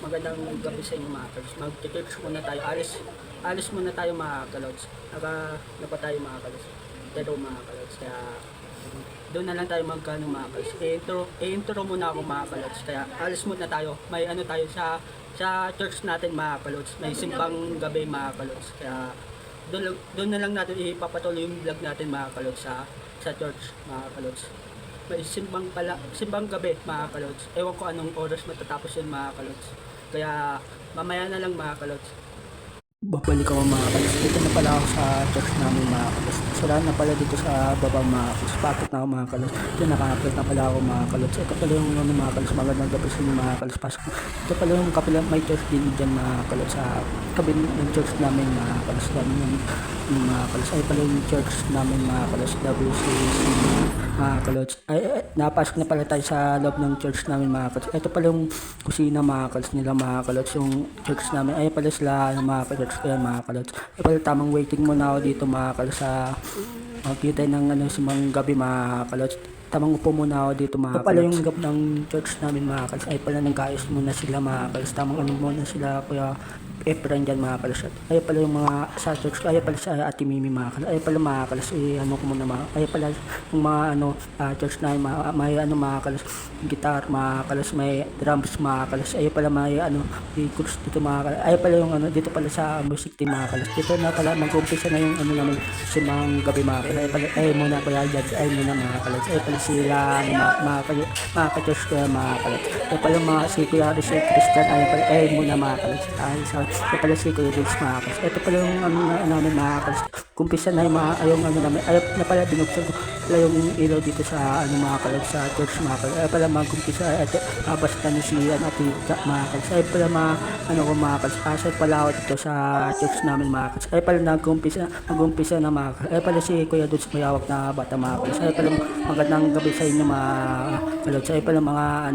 Magandang gabi sa inyo mga kalods. Mag-church muna tayo. Alis muna tayo mga kalods. Na pa tayo mga kalods. Pero mga kalods. Kaya doon na lang tayo magkano mga kalods. I-intro muna ako mga kalods. Kaya alis muna tayo. May ano tayo sa church natin mga kalods. May simbang gabi mga kalods. Kaya doon na lang natin ipapatuloy yung vlog natin mga kalods sa church mga kalods. May simbang gabi mga kalods. Ewan ko anong oras matatapos yun mga kalods. Kaya mamaya na lang mga kalods. Babalik ako mga kalods. Dito na pala ako sa church namin mga kalods. Sarahan na pala dito sa babang mga kalods. Pakit na ako mga kalods. Ito naka-upload na pala ako mga kalods. Ito pala yung mga kalods. Magandang gabi sa inyo mga kalods. Pasok. Ito pala yung kapila. May church din dyan mga kalods. Sa kabin ng church namin mga kalods. Dami yung mga kalods. Ay pala yung church namin mga kalods. WCC mga kalods. Ay, napasok na pala tayo sa loob ng church namin mga kalods. Ito pala yung kusina mga kalods nila mga kalods. Yung church namin. Ay pala sila mga kalods. Kaya mga kalods. Ay pala tamang waiting muna ako dito mga kalods sa makikita ng simang gabi mga kalods. Tamang upo muna ako dito mga kalods. Ito pala yung gab ng church namin mga kalods. Ay pala nag-ayos muna sila mga kalods. Tamang ano muna sila kuya Efren dyan mga kalas. Ay pala yung mga sa church. Ay pala sa Ate Mimi mga kalas. Ay pala mga kalas. Ano ko muna mga. Ay pala yung mga church na may mga kalas. Gitar mga kalas. May drums mga kalas. Ay pala may chorus dito mga kalas. Ay pala yung dito pala sa music team mga kalas. Dito na pala nag-umpisa na yung namin simang gabi mga kalas. Ay pala muna kuya judge. Ay muna mga kalas. Ay pala sila mga ka-church ko mga kalas. Ay pala mga si Kuya Christian. Ay pala muna mga kalas. Ay sa ito pala si Kuya Vince mga kalas. Ito pala yung namin mga kalas. Kumpisa na yung namin. Ayaw na pala binuksan ko pala yung ilaw dito sa mga kalas sa church mga kalas. Ayaw pala magkumpisa. Ito basta na si Tita mga kalas. Ayaw pala mga kalas. Asal pala ako dito sa church namin mga kalas. Ayaw pala nag-umpisa na mga kalas. Ayaw pala si Kuya Vince mayawak na bata mga kalas. Ayaw pala magandang gabi sa inyo mga kalas. Ayaw pala mga kalas.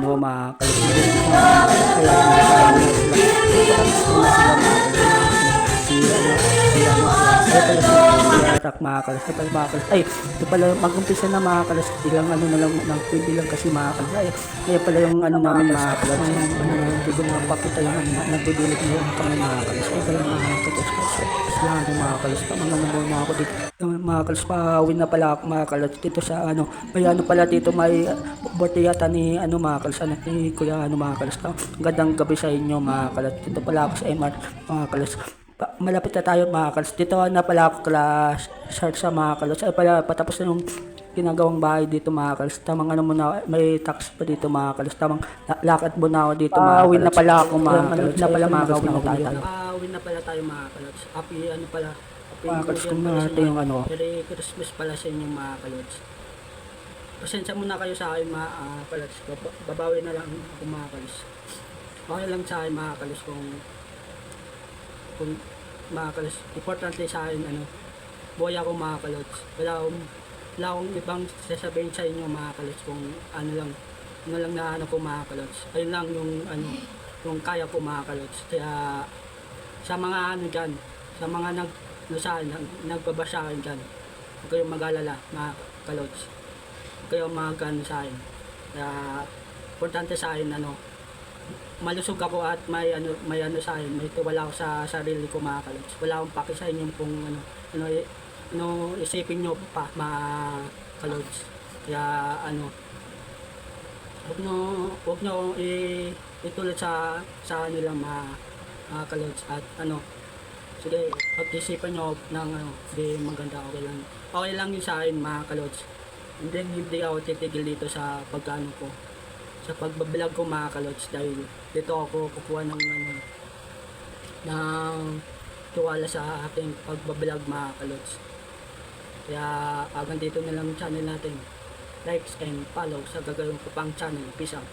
Ay, ito pala mag-umpisa na mga kalas. Ilang na lang nagbibilang kasi mga kalas. Ay, kaya pala yung namin mga kalas. Hindi ko napakita yung nagbibilang na yung kami mga kalas. Ay, pala mga kalas. Sila mga kalas. Mga ako dito. Mga kalas, pa-win na pala ako mga kalas. Dito sa may pala dito may birthday yata ni mga kalas. Ni Kuya mga kalas. Gandang gabi sa inyo mga kalas. Dito pala ako sa MR mga kalas. Malapit na tayo mga kalas. Dito na pala ako class search sa mga kalas. Ay pala patapos na yung ginagawang bahay dito mga kalas. Tamang muna may tax pa dito mga kalas. Tamang lakad muna ako dito mga kalas. Win na pala ako mga kalas. Na pala mga kalas. Win na pala tayo mga kalas. Happy pala. Mga kalas kung natin yung Merry Christmas pala sa inyo mga kalas. Pasensya muna kayo sa akin mga kalas. Babawi na lang ako mga kalas. Okay lang sa akin mga kalas kung mga kalos, importante sa akin buhay ako mga kalos. Wala akong ibang sasabihin sa inyo mga kalos kung lang na ko mga kalos. Ayun lang yung kaya ko mga kalos. Kaya sa mga dyan, sa mga nagbabasa akin dyan, huwag kayong mag-alala mga kalos. Huwag kayong sa akin. Kaya importante sa akin malusog ako at may sa akin, may tiwala ako sa sarili ko mga kalods. Wala akong paki sa inyo kung isipin nyo pa mga kalods. Kaya huwag nyo itulad sa kanila mga kalods at sige, pag-isipan nyo ng di maganda, okay lang yun sa akin mga kalods. Hindi ako titigil dito sa pagkano ko sa pagbablog ko mga kalods dahil dito ako kukuha ng tiwala sa aking pagbablog mga kalods. Kaya hanggang dito na lang yung channel natin. Likes and follow sa gagawin ko pang channel. Peace out.